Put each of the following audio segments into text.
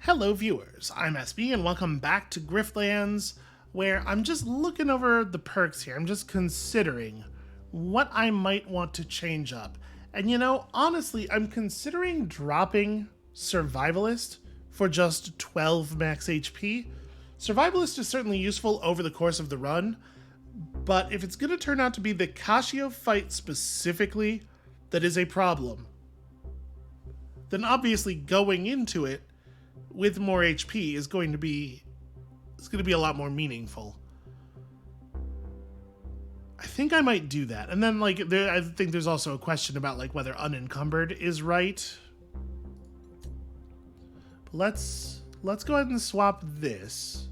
Hello viewers, I'm SB and welcome back to Griftlands, where I'm just looking over the perks here. I'm just considering what I might want to change up. And you know, honestly, I'm considering dropping Survivalist for just 12 max HP. Survivalist is certainly useful over the course of the run, but if it's going to turn out to be the Cascio fight specifically that is a problem, then obviously going into it with more HP is going to be a lot more meaningful. I think I might do that. And then I think there's also a question about whether unencumbered is right. But let's go ahead and swap this.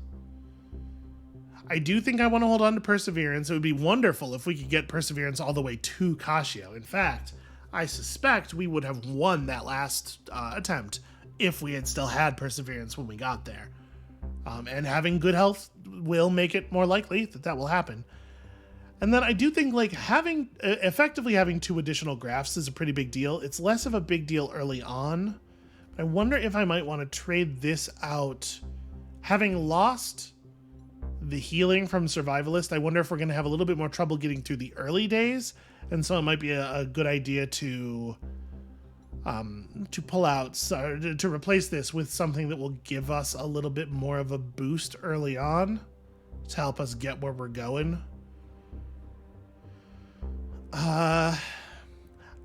I do think I want to hold on to Perseverance. It would be wonderful if we could get Perseverance all the way to Cascio. In fact, I suspect we would have won that last attempt if we had still had Perseverance when we got there. And having good health will make it more likely that that will happen. And then I do think effectively having 2 additional graphs is a pretty big deal. It's less of a big deal early on. I wonder if I might want to trade this out. Having lost the healing from Survivalist, I wonder if we're going to have a little bit more trouble getting through the early days. And so it might be a good idea to pull out, to replace this with something that will give us a little bit more of a boost early on to help us get where we're going.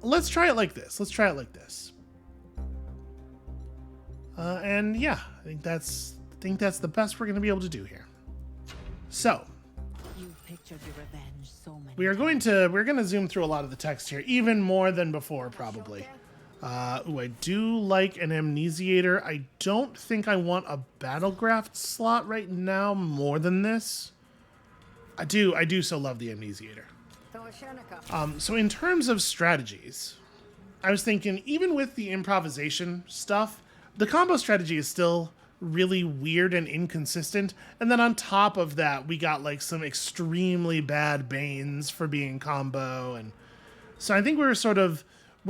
Let's try it like this. And yeah, I think that's the best we're going to be able to do here. So You've pictured your revenge so many we're going to zoom through a lot of the text here, even more than before probably. I do like an amnesiator. I don't think I want a battlegraft slot right now more than this. I do so love the amnesiator. So in terms of strategies, I was thinking even with the improvisation stuff, the combo strategy is still really weird and inconsistent. And then on top of that, we got some extremely bad Banes for being combo. And so I think we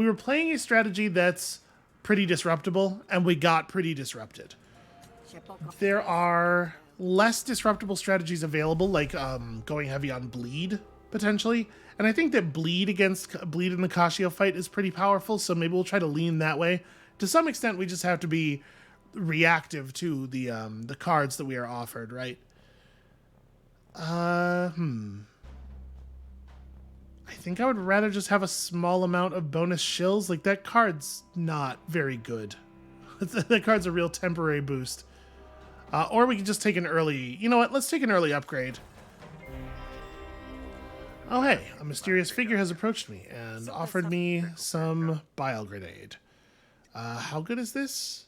were playing a strategy that's pretty disruptible, and we got pretty disrupted. There are less disruptible strategies available, like going heavy on bleed, potentially. And I think that bleed in the Cascio fight is pretty powerful, so maybe we'll try to lean that way. To some extent, we just have to be reactive to the cards that we are offered, right? I think I would rather just have a small amount of bonus shills. That card's not very good. That card's a real temporary boost. Or we can just take an early... You know what? Let's take an early upgrade. Oh hey, a mysterious figure has approached me and offered me some bile grenade. How good is this?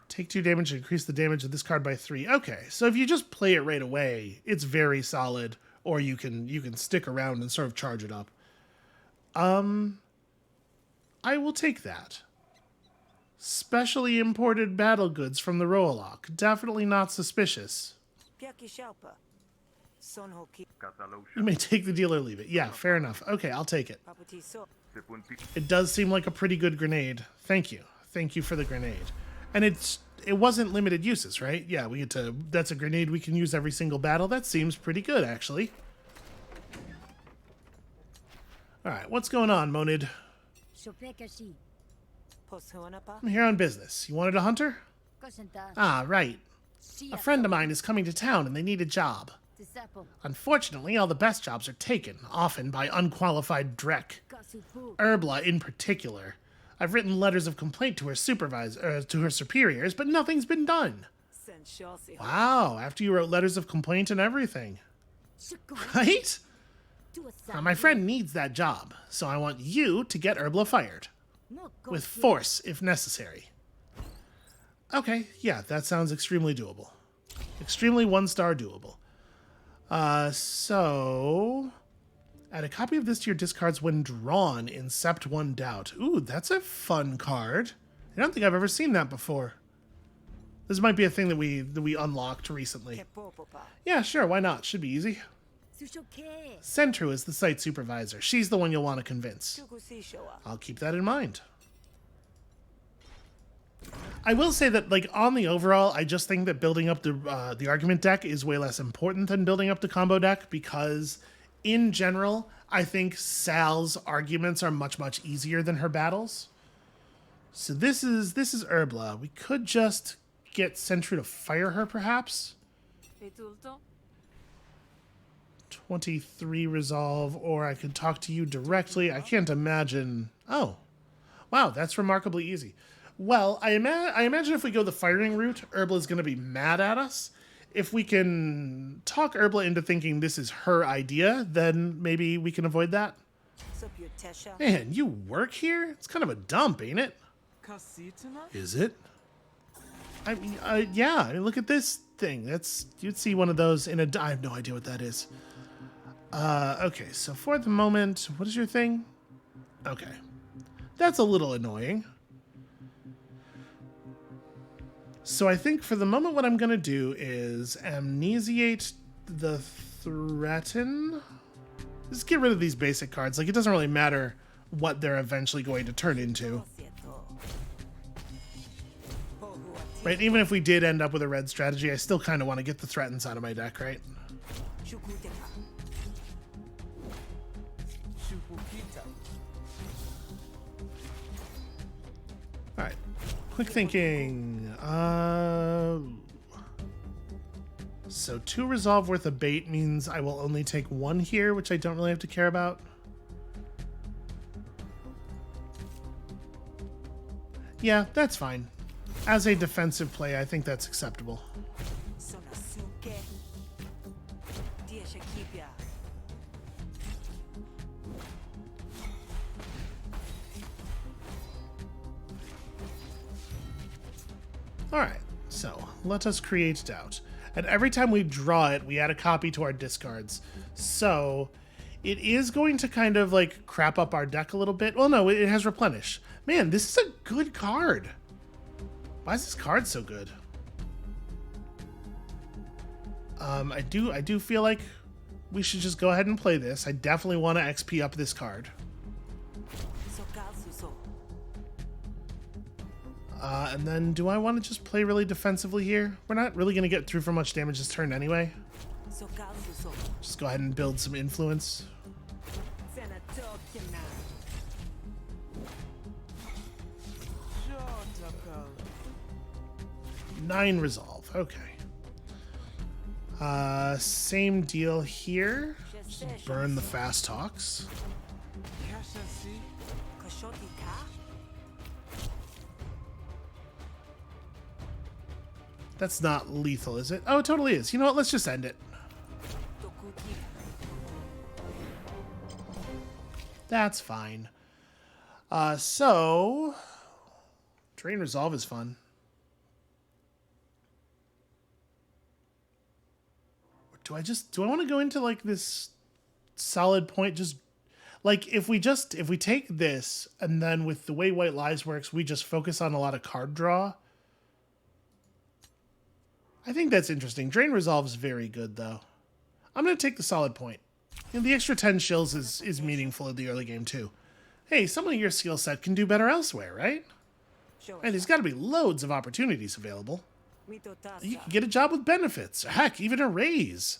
Take 2 damage and increase the damage of this card by 3. Okay, so if you just play it right away, it's very solid. Or you can stick around and sort of charge it up. I will take that. Specially imported battle goods from the Roalock. Definitely not suspicious. You may take the deal or leave it. Yeah, fair enough. Okay, I'll take it. It does seem like a pretty good grenade. Thank you. Thank you for the grenade. And it wasn't limited uses, right? Yeah, that's a grenade we can use every single battle. That seems pretty good, actually. Alright, what's going on, Monid? I'm here on business. You wanted a hunter? Ah, right. A friend of mine is coming to town and they need a job. Unfortunately, all the best jobs are taken, often by unqualified dreck. Urbla in particular. I've written letters of complaint to her superiors, but nothing's been done. Wow, after you wrote letters of complaint and everything. Right? My friend needs that job, so I want you to get Urbla fired. With force, if necessary. Okay, yeah, that sounds extremely doable. Extremely 1-star doable. So... Add a copy of this to your discards when drawn in Sept 1 Doubt. Ooh, that's a fun card. I don't think I've ever seen that before. This might be a thing that we unlocked recently. Yeah, sure, why not? Should be easy. Sentru is the site supervisor. She's the one you'll want to convince. I'll keep that in mind. I will say that, like, on the overall, I just think that building up the argument deck is way less important than building up the combo deck, because in general, I think Sal's arguments are much easier than her battles. So this is Herbla. We could just get Sentry to fire her, perhaps. 23 resolve, or I could talk to you directly. I can't imagine. Oh, wow, that's remarkably easy. Well, I imagine if we go the firing route, Herbla is going to be mad at us. If we can talk Herbla into thinking this is her idea, then maybe we can avoid that. Man, you work here? It's kind of a dump, ain't it? Is it? I mean, yeah. I mean, look at this thing. You'd see one of those in a. I have no idea what that is. Okay, so for the moment, what is your thing? Okay, that's a little annoying. So I think for the moment, what I'm gonna do is amnesiate the threaten. Just get rid of these basic cards. Like, it doesn't really matter what they're eventually going to turn into. Right, even if we did end up with a red strategy, I still kind of want to get the threatens out of my deck, right? Alright, quick thinking. So 2 resolve worth of bait means I will only take 1 here, which I don't really have to care about. Yeah, that's fine. As a defensive play, I think that's acceptable. Alright, so let us create doubt. And every time we draw it, we add a copy to our discards. So it is going to kind of like crap up our deck a little bit. Well, no, it has replenish. Man, this is a good card. Why is this card so good? I do feel like we should just go ahead and play this. I definitely want to XP up this card. And then do I want to just play really defensively here? We're not really going to get through for much damage this turn anyway. Just go ahead and build some influence. Nine resolve. Okay. Same deal here. Just burn the fast talks. That's not lethal, is it? Oh, it totally is. You know what? Let's just end it. That's fine. So Drain Resolve is fun. Do I want to go into like this solid point? Just like if we take this and then with the way White Lies works, we just focus on a lot of card draw. I think that's interesting. Drain Resolve is very good though. I'm going to take the solid point. You know, the extra 10 shills is meaningful in the early game too. Hey, someone of your skill set can do better elsewhere, right? And there's got to be loads of opportunities available. You can get a job with benefits, or heck, even a raise.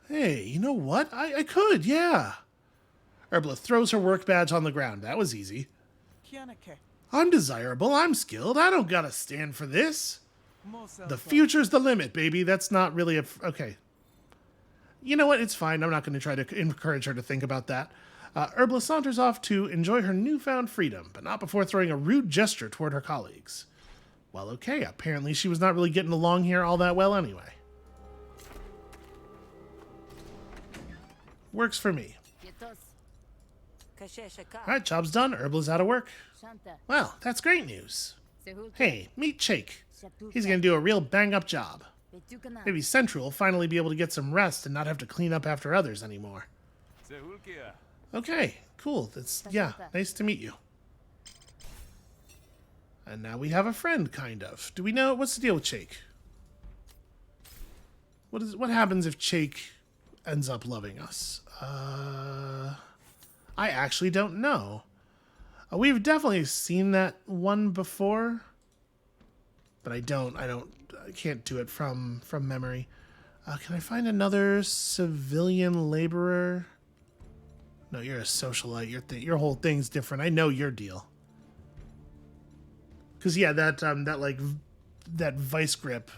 Hey, you know what? I could, yeah. Herbla throws her work badge on the ground. That was easy. I'm desirable, I'm skilled, I don't gotta stand for this. The future's the limit, baby. That's not really okay. You know what? It's fine. I'm not going to try to encourage her to think about that. Herbla saunters off to enjoy her newfound freedom, but not before throwing a rude gesture toward her colleagues. Well, okay. Apparently she was not really getting along here all that well anyway. Works for me. Alright, job's done. Herbla's out of work. Well, that's great news. Hey, meet Chake. He's going to do a real bang-up job. Maybe Central will finally be able to get some rest and not have to clean up after others anymore. Okay, cool. Yeah, nice to meet you. And now we have a friend, kind of. Do we know what's the deal with Chake? What happens if Chake ends up loving us? I actually don't know. We've definitely seen that one before. but I can't do it from memory. Can I find another civilian laborer? No, you're a socialite. Your whole thing's different. I know your deal. Because yeah, that vice grip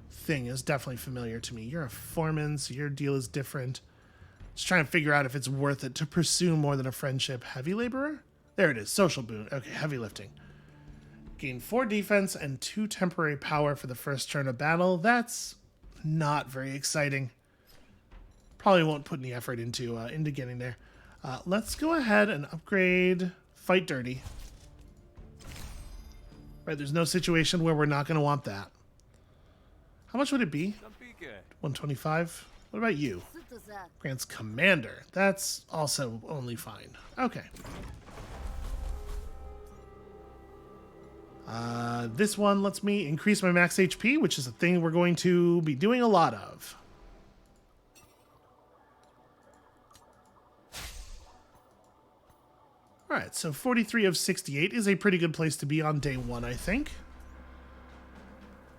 thing is definitely familiar to me. You're a foreman, so your deal is different. Just trying to figure out if it's worth it to pursue more than a friendship. Heavy laborer? There it is. Social boon. Okay, heavy lifting. Gain 4 defense and 2 temporary power for the first turn of battle. That's not very exciting. Probably won't put any effort into getting there. Let's go ahead and upgrade Fight Dirty. Right, there's no situation where we're not going to want that. How much would it be? 125? What about you? Grants Commander. That's also only fine. Okay. This one lets me increase my max HP, which is a thing we're going to be doing a lot of. Alright, so 43 of 68 is a pretty good place to be on day 1, I think.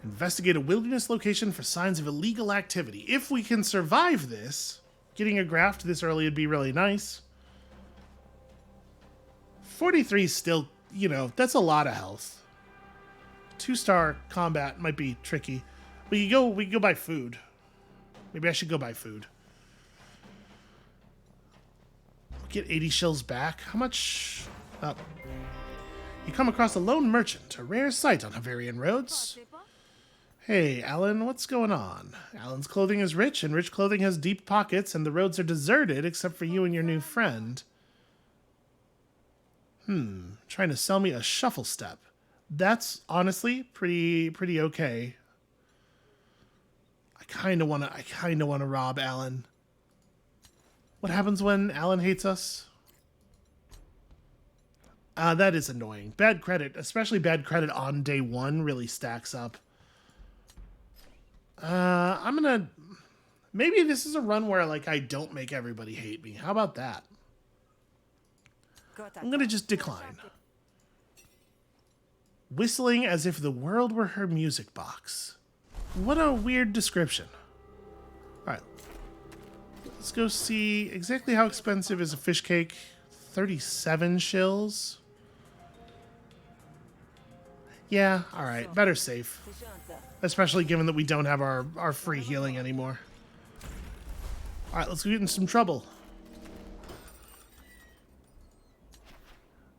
Investigate a wilderness location for signs of illegal activity. If we can survive this, getting a graft this early would be really nice. 43 is still, that's a lot of health. 2-star combat might be tricky. We can go buy food. Maybe I should go buy food. Get 80 shills back. How much? Up. You come across a lone merchant, a rare sight on Havarian roads. Hey, Alan, what's going on? Alan's clothing is rich, and rich clothing has deep pockets, and the roads are deserted except for you and your new friend. Trying to sell me a shuffle step. That's honestly pretty okay. I kind of want to rob Alan. What happens when Alan hates us? That is annoying. Bad credit, especially bad credit on day 1, really stacks up. Maybe this is a run where, I don't make everybody hate me. How about that? I'm gonna just decline. Whistling as if the world were her music box. What a weird description. Alright. Let's go see exactly how expensive is a fish cake. 37 shills. Yeah, alright. Better safe. Especially given that we don't have our free healing anymore. Alright, let's get in some trouble.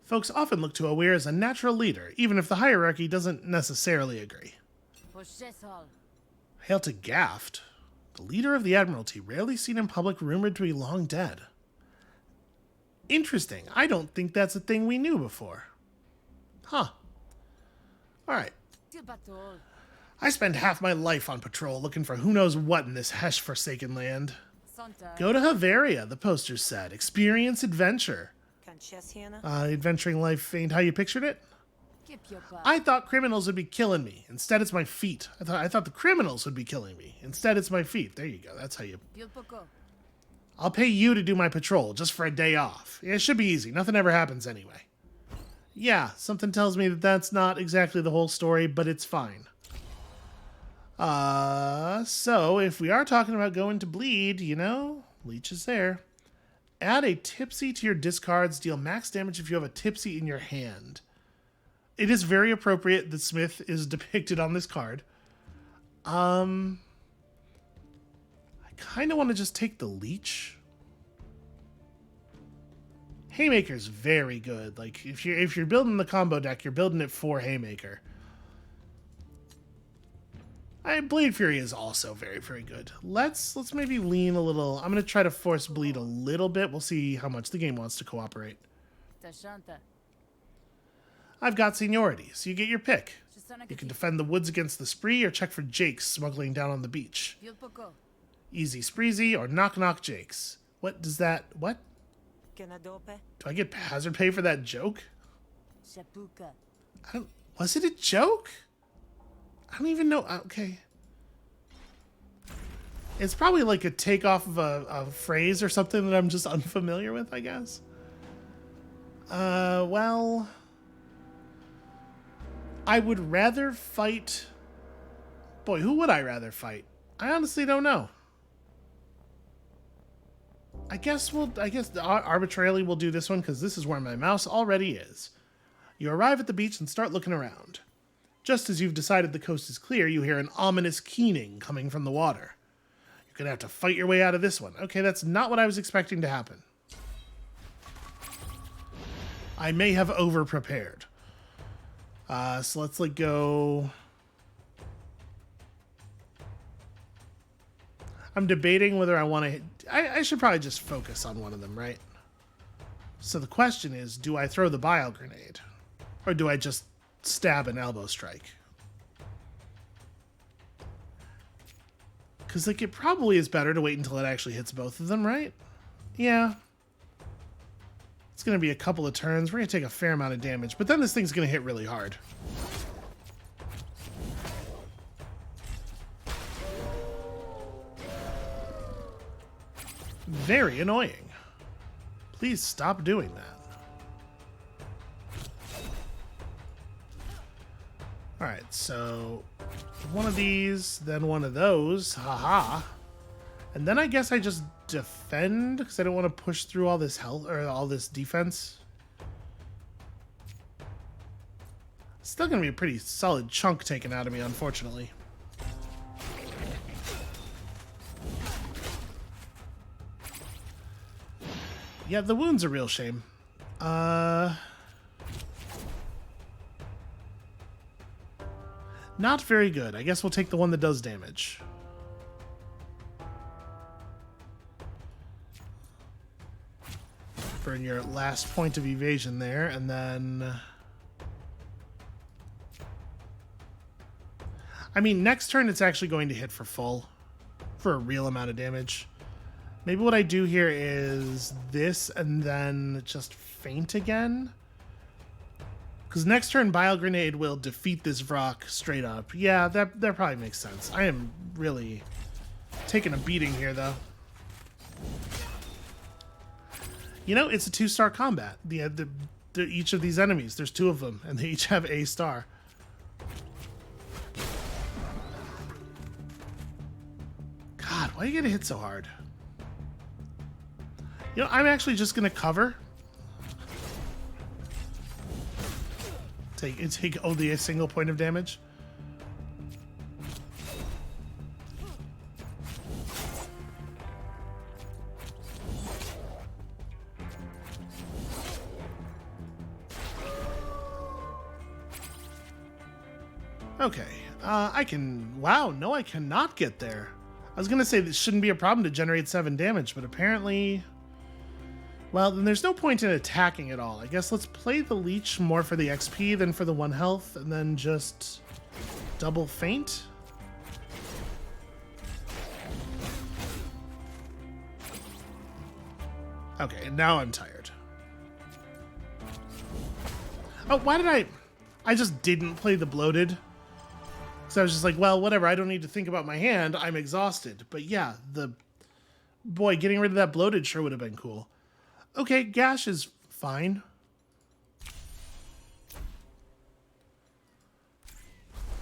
Folks often look to Awir as a natural leader, even if the hierarchy doesn't necessarily agree. Hail to Gaft, the leader of the Admiralty, rarely seen in public, rumored to be long dead. Interesting. I don't think that's a thing we knew before. Huh. Alright. I spend half my life on patrol looking for who knows what in this Hesh-forsaken land. Go to Havaria, the posters said. Experience adventure. Adventuring life ain't how you pictured it? I thought criminals would be killing me. Instead, it's my feet. I thought the criminals would be killing me. Instead, it's my feet. There you go. That's how you... I'll pay you to do my patrol, just for a day off. Yeah, it should be easy. Nothing ever happens anyway. Yeah, something tells me that that's not exactly the whole story, but it's fine. So, if we are talking about going to bleed, Leech is there. Add a tipsy to your discards. Deal max damage if you have a tipsy in your hand. It is very appropriate that Smith is depicted on this card. I kind of want to just take the Leech. Haymaker's very good. If you're building the combo deck, you're building it for Haymaker. Blade Fury is also very, very good. Let's maybe lean a little. I'm going to try to force bleed a little bit. We'll see how much the game wants to cooperate. I've got seniority, so you get your pick. You can defend the woods against the spree or check for Jakes smuggling down on the beach. Easy Spreezy or Knock Knock Jakes. What? Do I get hazard pay for that joke? Was it a joke? I don't even know. Okay. It's probably like a takeoff of a phrase or something that I'm just unfamiliar with, I guess. Well, I would rather fight Boy, who would I rather fight? I honestly don't know. I guess arbitrarily we'll do this one because this is where my mouse already is. You arrive at the beach and start looking around. Just as you've decided the coast is clear, you hear an ominous keening coming from the water. You're going to have to fight your way out of this one. Okay, that's not what I was expecting to happen. I may have over-prepared. So let's go... I'm debating whether I want to... I should probably just focus on one of them, right? So the question is, do I throw the bile grenade? Or do I just stab an elbow strike? Because, like, it probably is better to wait until it actually hits both of them, right? Yeah. It's going to be a couple of turns. We're going to take a fair amount of damage. But then this thing's going to hit really hard. Very annoying. Please stop doing that. Alright, so one of these, then one of those. Haha. And then I guess I just defend because I don't want to push through all this health or all this defense. Still going to be a pretty solid chunk taken out of me, unfortunately. Yeah, the wound's a real shame. Not very good. I guess we'll take the one that does damage. Burn your last point of evasion there, and then... I mean, next turn it's actually going to hit for full. For a real amount of damage. Maybe what I do here is this, and then just feint again? Because next turn, Bile Grenade will defeat this Vrock straight up. Yeah, that probably makes sense. I am really taking a beating here, though. You know, it's a 2-star combat. Each of these enemies, there's 2 of them, and they each have a star. God, why are you getting hit so hard? You know, I'm actually just going to cover. Take only a single point of damage. Okay. I can... Wow, no, I cannot get there. I was going to say this shouldn't be a problem to generate 7 damage, but apparently... Well, then there's no point in attacking at all. I guess let's play the leech more for the XP than for the 1 health, and then just double feint. Okay, and now I'm tired. Oh, why did I just didn't play the bloated. So I was just like, well, whatever, I don't need to think about my hand, I'm exhausted. But yeah, boy, getting rid of that bloated sure would have been cool. Okay, Gash is fine.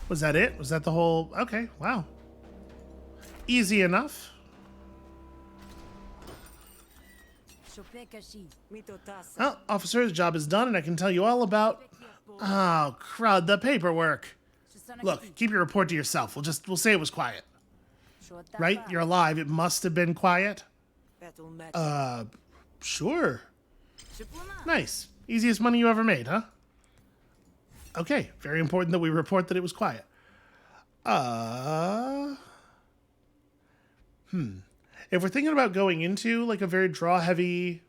Was that it? Was that the whole... Okay, wow. Easy enough. Well, officer, the job is done, and I can tell you all about... Oh, crud, the paperwork. Look, keep your report to yourself. We'll say it was quiet. Right? You're alive. It must have been quiet. Sure. Nice. Easiest money you ever made, huh? Okay. Very important that we report that it was quiet. If we're thinking about going into like a very draw-heavy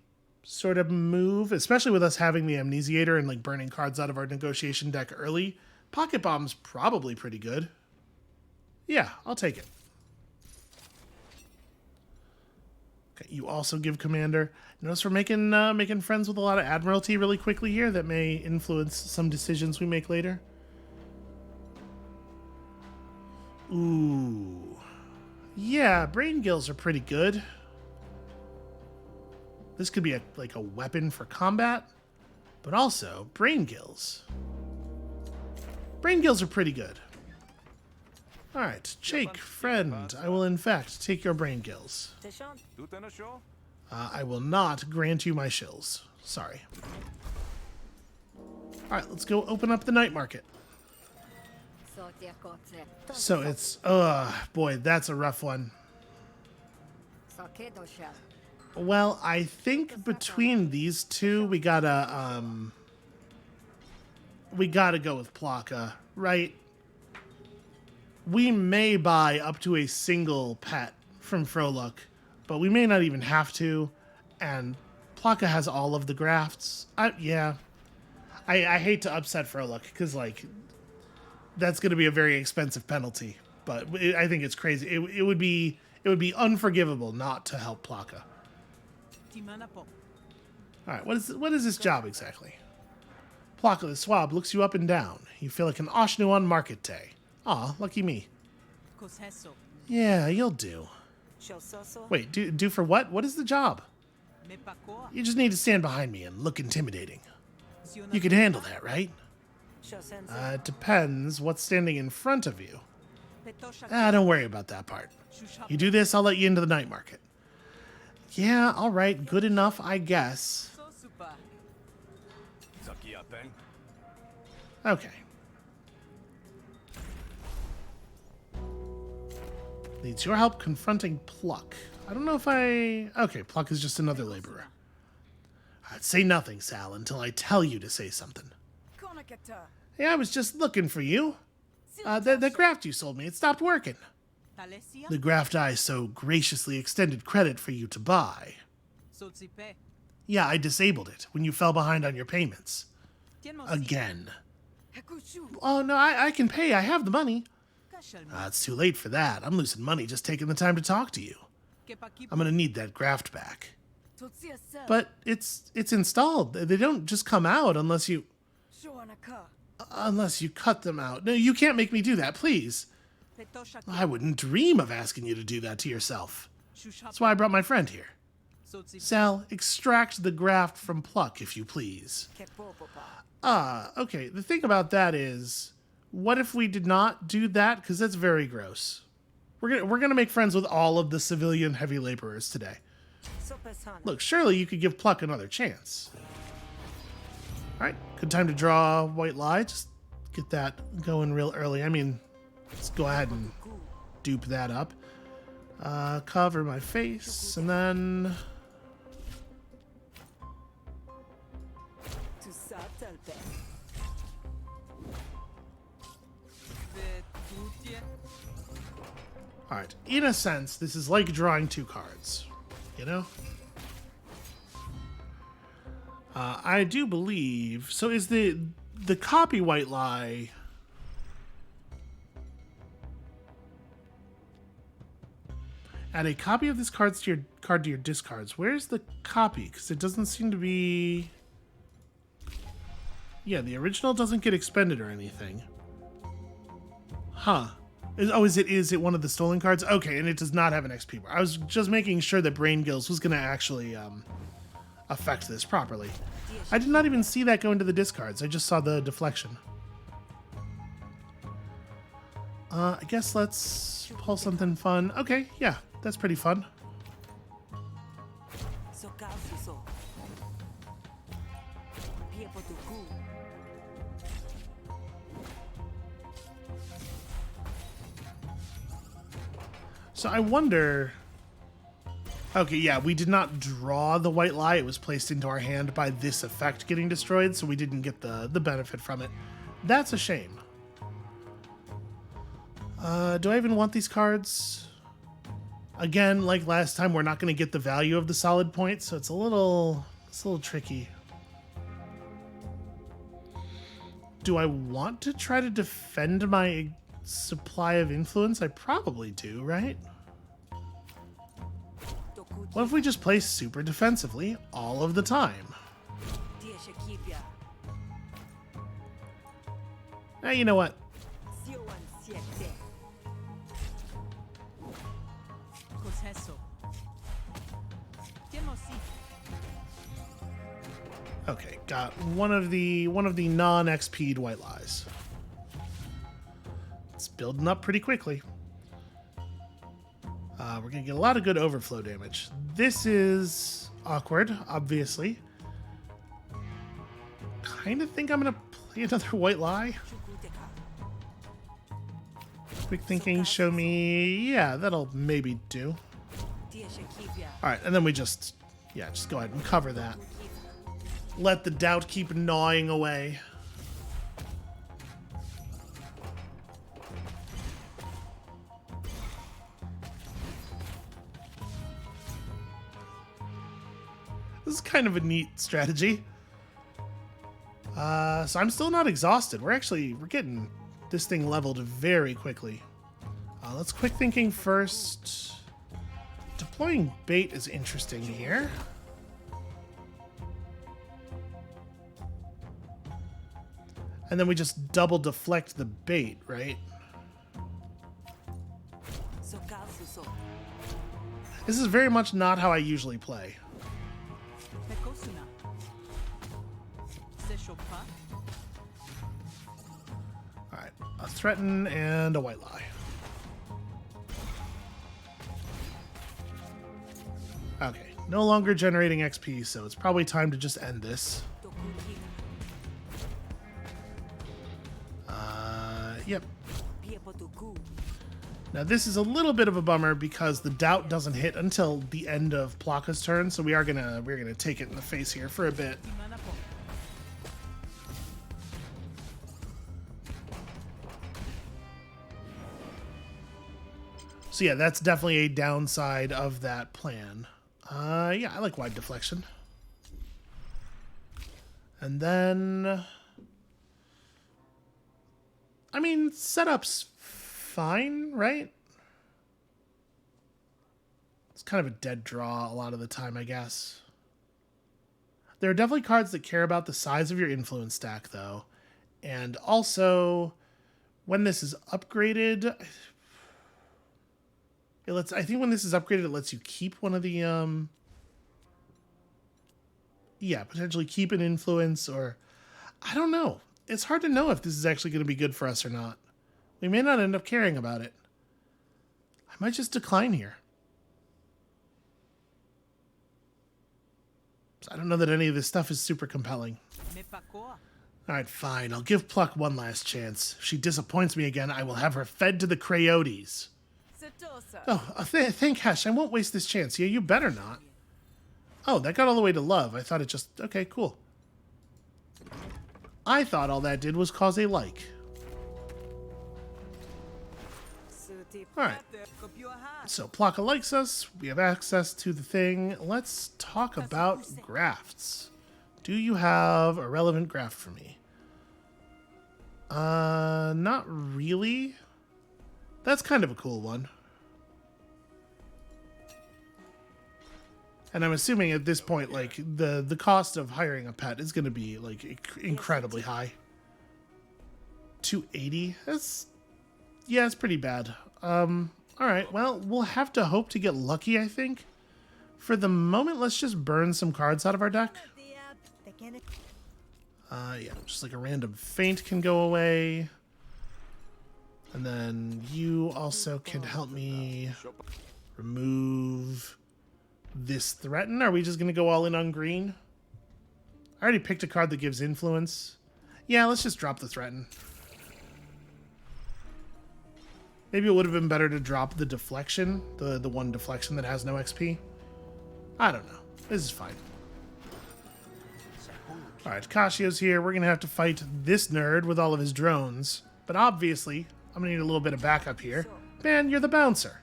sort of move, especially with us having the Amnesiator and like burning cards out of our negotiation deck early, Pocket Bomb's probably pretty good. Yeah, I'll take it. Okay, you also give Commander. Notice we're making friends with a lot of Admiralty really quickly here that may influence some decisions we make later. Ooh. Yeah, Brain Gills are pretty good. This could be like a weapon for combat, but also Brain Gills. Brain Gills are pretty good. Alright, Jake, friend, I will in fact take your brain gills. I will not grant you my shills. Sorry. Alright, let's go open up the night market. So it's, boy, that's a rough one. Well, I think between these two, we gotta go with Plaka, right? We may buy up to a single pet from Froluk, but we may not even have to, and Plaka has all of the grafts. Yeah. I hate to upset Froluk, because, like, that's going to be a very expensive penalty, but I think it's crazy. It would be unforgivable not to help Plaka. Alright, what is this job exactly? Plaka the Swab looks you up and down. You feel like an Oshnu on market day. Aw, lucky me. Yeah, you'll do. Wait, do for what? What is the job? You just need to stand behind me and look intimidating. You can handle that, right? It depends what's standing in front of you. Don't worry about that part. You do this, I'll let you into the night market. Yeah, alright, good enough, I guess. Okay. Needs your help confronting Pluck. I don't know if okay, Pluck is just another laborer. Say nothing, Sal, until I tell you to say something. Yeah, I was just looking for you. The graft you sold me, it stopped working. The graft I so graciously extended credit for you to buy. Yeah, I disabled it when you fell behind on your payments. Again. Oh, no, I can pay. I have the money. It's too late for that. I'm losing money just taking the time to talk to you. I'm gonna need that graft back. But it's installed. They don't just come out unless you cut them out. No, you can't make me do that, please. I wouldn't dream of asking you to do that to yourself. That's why I brought my friend here. Sal, extract the graft from Pluck, if you please. Okay, the thing about that is, what if we did not do that? Because that's very gross. We're gonna make friends with all of the civilian heavy laborers today. Look, surely you could give Pluck another chance. Alright, good time to draw White Lie. Just get that going real early. I mean, let's go ahead and dupe that up. Cover my face, and then... Alright, in a sense, this is like drawing two cards, you know? I do believe... So is the copy White Lie... Add a copy of this card to your discards. Where's the copy? Because it doesn't seem to be... Yeah, the original doesn't get expended or anything. Huh. Is it one of the stolen cards? Okay, and it does not have an XP bar. I was just making sure that Brain Gills was going to actually affect this properly. I did not even see that go into the discards. I just saw the deflection. I guess let's pull something fun. Okay, yeah, that's pretty fun. So I wonder... Okay, yeah, we did not draw the White Lie. It was placed into our hand by this effect getting destroyed, so we didn't get the benefit from it. That's a shame. Do I even want these cards? Again, like last time, we're not going to get the value of the solid point, so it's a little tricky. Do I want to try to defend my supply of influence? I probably do, right? What if we just play super defensively all of the time? You know what? Okay, got one of the non-XP'd White Lies. It's building up pretty quickly. We're going to get a lot of good overflow damage. This is awkward, obviously. Kind of think I'm going to play another white lie. Quick thinking, show me... Yeah, that'll maybe do. Alright, and then we just... Yeah, just go ahead and cover that. Let the doubt keep gnawing away. This is kind of a neat strategy. So I'm still not exhausted. We're getting this thing leveled very quickly. Let's quick thinking first. Deploying bait is interesting here. And then we just double deflect the bait, right? This is very much not how I usually play. Alright, a threaten and a white lie. Okay, no longer generating XP, so it's probably time to just end this. Yep. Now this is a little bit of a bummer because the doubt doesn't hit until the end of Plaka's turn, so we're gonna take it in the face here for a bit. So yeah, that's definitely a downside of that plan. Yeah, I like wide deflection. And then... I mean, setup's fine, right? It's kind of a dead draw a lot of the time, I guess. There are definitely cards that care about the size of your influence stack, though. And also, when this is upgraded... I think when this is upgraded, it lets you keep one of the, yeah, potentially keep an influence, or, I don't know. It's hard to know if this is actually going to be good for us or not. We may not end up caring about it. I might just decline here. So I don't know that any of this stuff is super compelling. Alright, fine. I'll give Pluck one last chance. If she disappoints me again, I will have her fed to the coyotes. Oh, thank Hesh. I won't waste this chance. Yeah, you better not. Oh, that got all the way to love. I thought it just... Okay, cool. I thought all that did was cause a like. Alright. So, Plaka likes us. We have access to the thing. Let's talk about grafts. Do you have a relevant graft for me? Not really. That's kind of a cool one. And I'm assuming at this point, like, the cost of hiring a pet is going to be, like, incredibly high. 280? That's... Yeah, it's pretty bad. Alright, well, we'll have to hope to get lucky, I think. For the moment, let's just burn some cards out of our deck. Yeah, just like a random feint can go away. And then you also can help me remove this threaten. Are we just going to go all in on green? I already picked a card that gives influence. Yeah, let's just drop the threaten. Maybe it would have been better to drop the deflection, the one deflection that has no XP. I don't know. This is fine. Alright, Kashio's here. We're going to have to fight this nerd with all of his drones. But obviously, I'm going to need a little bit of backup here. Man, you're the bouncer.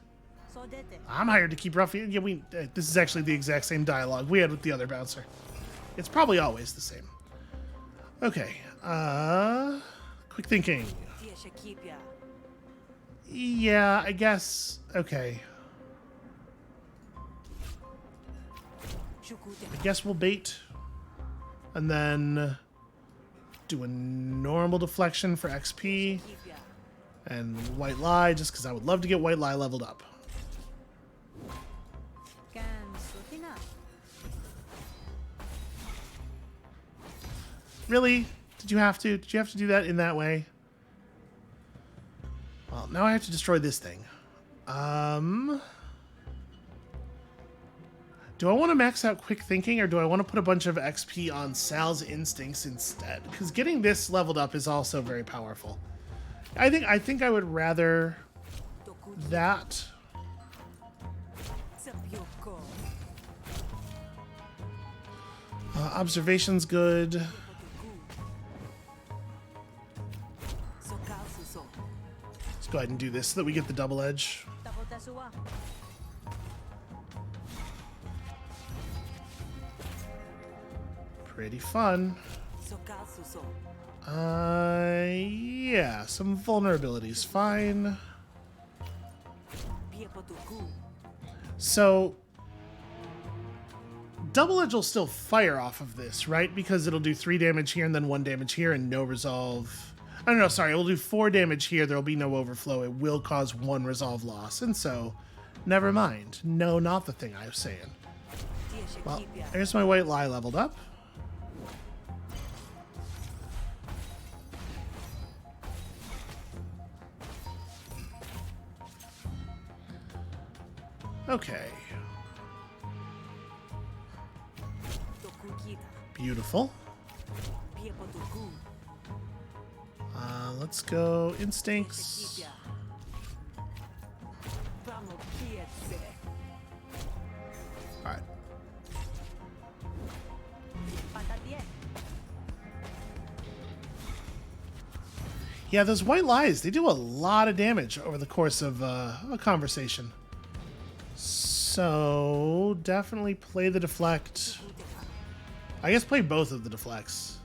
I'm hired to keep roughing... Yeah, this is actually the exact same dialogue we had with the other bouncer. It's probably always the same. Okay. Quick thinking. Yeah, I guess... Okay. I guess we'll bait. And then do a normal deflection for XP. And white lie, just because I would love to get white lie leveled up. Really? Did you have to? Did you have to do that in that way? Well, now I have to destroy this thing. Do I want to max out quick thinking, or do I want to put a bunch of XP on Sal's instincts instead? Because getting this leveled up is also very powerful. I think I would rather that. Observation's good. Let's go ahead and do this so that we get the double edge. Pretty fun. Yeah, some vulnerabilities, fine. So, double edge will still fire off of this, right? Because it'll do 3 damage here and then 1 damage here and no resolve. I don't know, sorry, it'll do 4 damage here, there'll be no overflow, it will cause 1 resolve loss, and so, never mind. No, not the thing I was saying. Well, there's my white lie leveled up. Okay. Beautiful. Let's go instincts. All right. Yeah, those white lies, they do a lot of damage over the course of a conversation. So, definitely play the deflect. I guess play both of the deflects.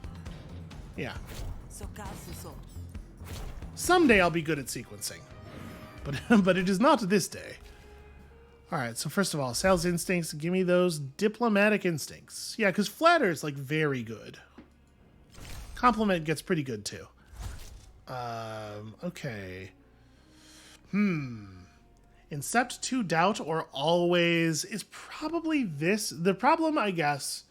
Yeah. Someday I'll be good at sequencing. But it is not this day. Alright, so first of all, Sal's instincts, give me those diplomatic instincts. Yeah, because flatter is like very good. Compliment gets pretty good too. Okay. Incept to doubt or always is probably this. The problem, I guess,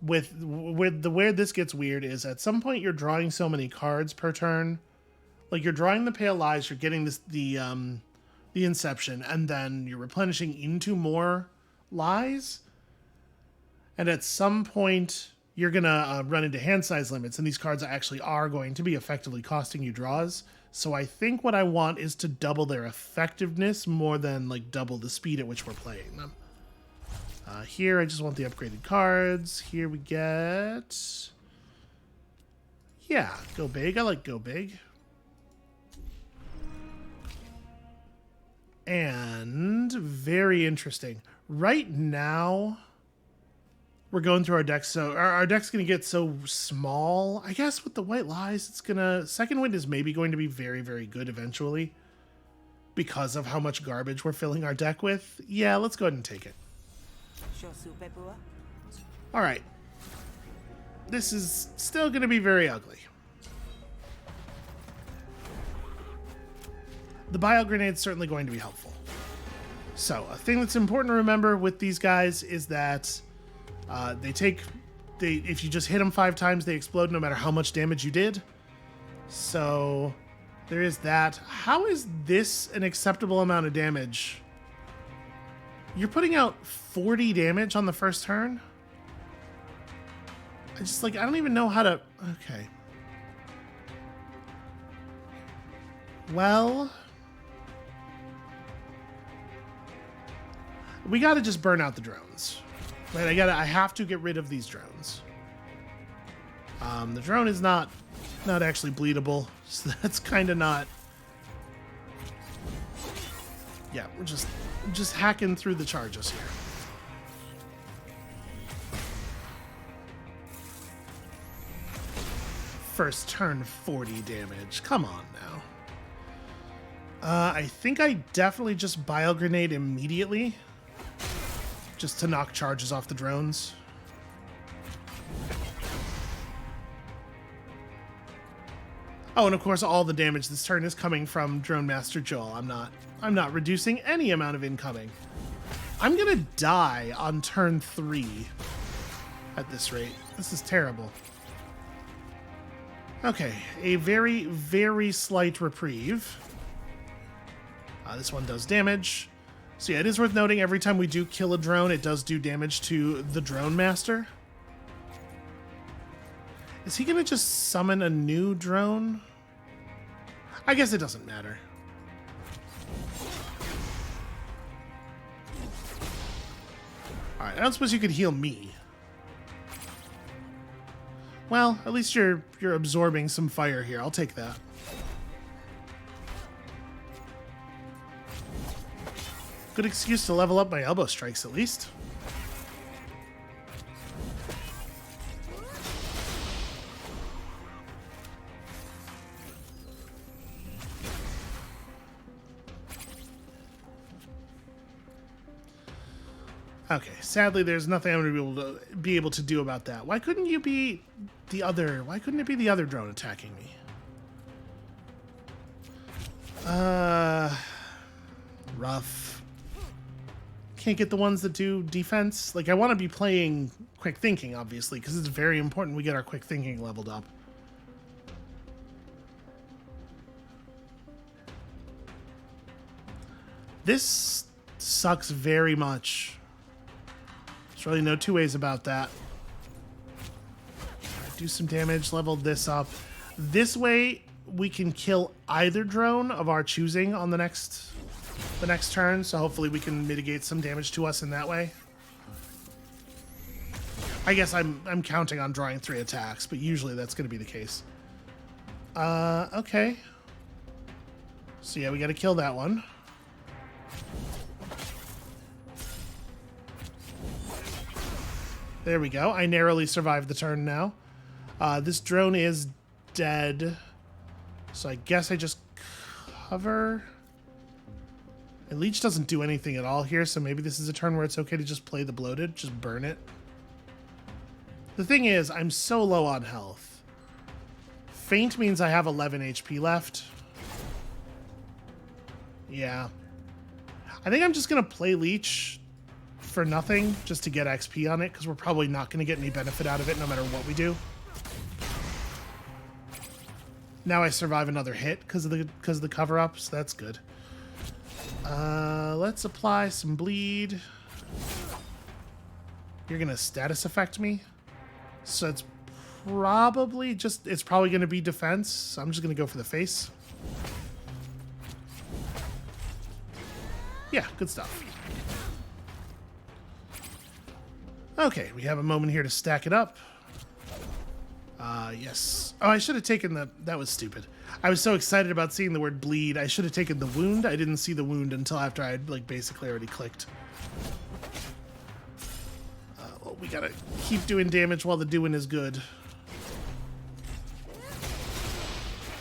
with where this gets weird is at some point you're drawing so many cards per turn. Like you're drawing the pale lies, you're getting the inception, and then you're replenishing into more lies. And at some point you're gonna run into hand size limits, and these cards actually are going to be effectively costing you draws. So I think what I want is to double their effectiveness more than like double the speed at which we're playing them. Here I just want the upgraded cards. Here we get... Yeah, go big. I like go big. And very interesting. Right now, we're going through our decks, so our deck's going to get so small. I guess with the white lies, it's going to... Second wind is maybe going to be very, very good eventually because of how much garbage we're filling our deck with. Yeah, let's go ahead and take it. All right. This is still going to be very ugly. The bio grenade's certainly going to be helpful. So, a thing that's important to remember with these guys is that if you just hit them 5 times, they explode no matter how much damage you did. So, there is that. How is this an acceptable amount of damage? You're putting out 40 damage on the first turn? I don't even know how to... Okay. Well... We gotta just burn out the drones. Right, I have to get rid of these drones. The drone is not actually bleedable, so that's kind of not... Yeah, we're just hacking through the charges here. First turn 40 damage. Come on now. I think I definitely just bio grenade immediately. Just to knock charges off the drones. Oh, and of course all the damage this turn is coming from Drone Master Joel. I'm not reducing any amount of incoming. I'm gonna die on turn 3 at this rate. This is terrible. Okay, a very, very slight reprieve. This one does damage. So yeah, it is worth noting every time we do kill a drone, it does do damage to the drone master. Is he going to just summon a new drone? I guess it doesn't matter. Alright, I don't suppose you could heal me. Well, at least you're absorbing some fire here. I'll take that. Good excuse to level up my elbow strikes, at least. Okay, sadly, there's nothing I'm going to be able to do about that. Why couldn't you be the other? Why couldn't it be the other drone attacking me? Rough. Can't get the ones that do defense. Like, I want to be playing quick thinking, obviously, because it's very important we get our quick thinking leveled up. This sucks very much. There's really no two ways about that. Do some damage, level this up. This way, we can kill either drone of our choosing on the next turn, so hopefully we can mitigate some damage to us in that way. I guess I'm counting on drawing 3 attacks, but usually that's going to be the case. Okay. So yeah, we got to kill that one. There we go. I narrowly survived the turn now. This drone is dead. So I guess I just cover. And Leech doesn't do anything at all here, so maybe this is a turn where it's okay to just play the bloated, just burn it. The thing is, I'm so low on health. Faint means I have 11 HP left. Yeah. I think I'm just going to play Leech for nothing, just to get XP on it, because we're probably not going to get any benefit out of it no matter what we do. Now I survive another hit because of the cover-up, so that's good. Let's apply some bleed. You're gonna status affect me, so it's probably gonna be defense. So I'm just gonna go for the face. Yeah, good stuff. Okay, we have a moment here to stack it up. Yes. Oh, I should have taken that was stupid. I was so excited about seeing the word bleed. I should have taken the wound. I didn't see the wound until after I had, like, basically already clicked. Well, we gotta keep doing damage while the doing is good.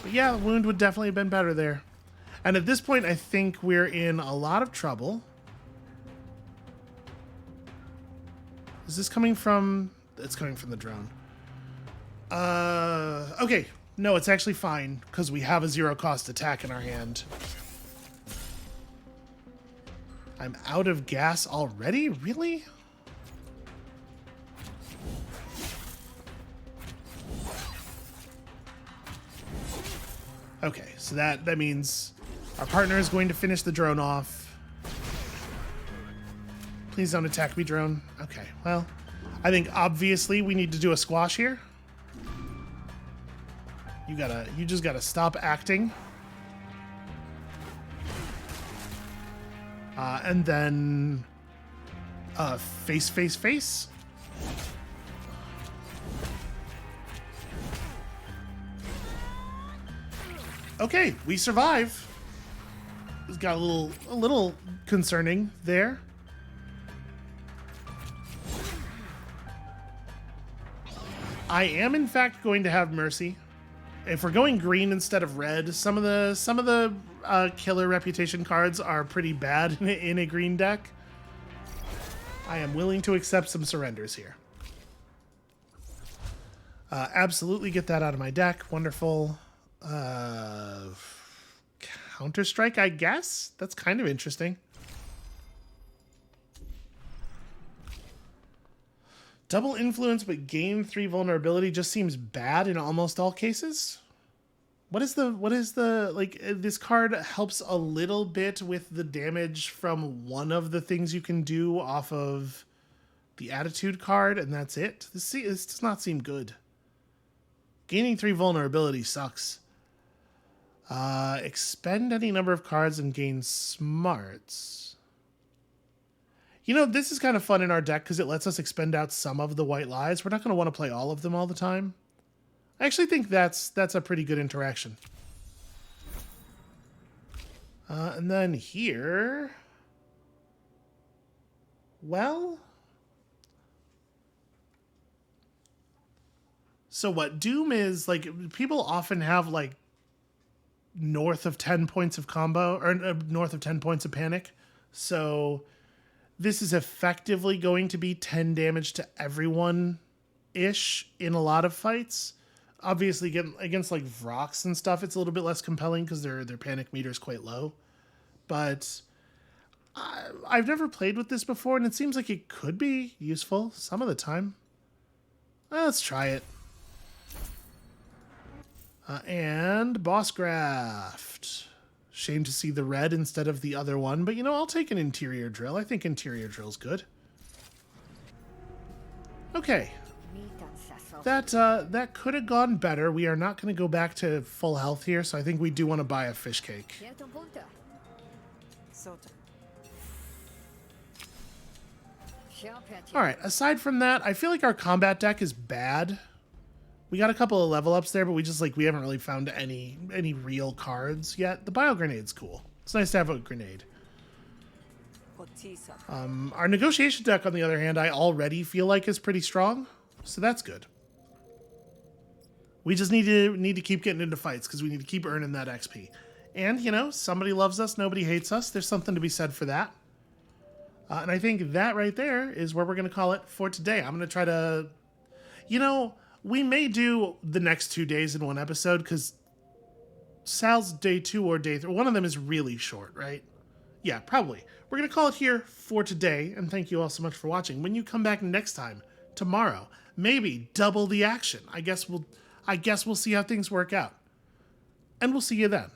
But yeah, the wound would definitely have been better there. And at this point, I think we're in a lot of trouble. Is this coming from... It's coming from the drone. Okay. No, it's actually fine, because we have a zero-cost attack in our hand. I'm out of gas already? Really? Okay, so that means our partner is going to finish the drone off. Please don't attack me, drone. Okay, well, I think obviously we need to do a squash here. You just gotta stop acting. And then face, face, face. Okay, we survive. It's got a little concerning there. I am in fact going to have mercy. If we're going green instead of red, some of the killer reputation cards are pretty bad in a green deck. I am willing to accept some surrenders here. Absolutely get that out of my deck. Wonderful. Counter-Strike, I guess? That's kind of interesting. Double influence but gain 3 vulnerability just seems bad in almost all cases. What is the, like, this card helps a little bit with the damage from one of the things you can do off of the attitude card, and that's it. This does not seem good. Gaining 3 vulnerability sucks. Expend any number of cards and gain smarts. You know, this is kind of fun in our deck because it lets us expend out some of the white lies. We're not going to want to play all of them all the time. I actually think that's a pretty good interaction. And then here... Well... So what Doom is, like, people often have, like, north of 10 points of combo, or north of 10 points of panic. So this is effectively going to be 10 damage to everyone-ish in a lot of fights. Obviously, against like Vrox and stuff, it's a little bit less compelling because their panic meter is quite low. But I've never played with this before, and it seems like it could be useful some of the time. Let's try it. And Boss Graft. Shame to see the red instead of the other one, but you know, I'll take an Interior Drill. I think Interior Drill's good. Okay. That could have gone better. We are not going to go back to full health here, so I think we do want to buy a fish cake. Alright, aside from that, I feel like our combat deck is bad. We got a couple of level ups there, but we haven't really found any real cards yet. The Bio Grenade's cool. It's nice to have a grenade. Our negotiation deck, on the other hand, I already feel like is pretty strong, so that's good. We just need to keep getting into fights because we need to keep earning that XP. And, you know, somebody loves us, nobody hates us. There's something to be said for that. And I think that right there is where we're going to call it for today. I'm going to try to... You know, we may do the next 2 days in one episode because Sal's day 2 or day 3. One of them is really short, right? Yeah, probably. We're going to call it here for today, and thank you all so much for watching. When you come back next time, tomorrow, maybe double the action. I guess we'll see how things work out. And we'll see you then.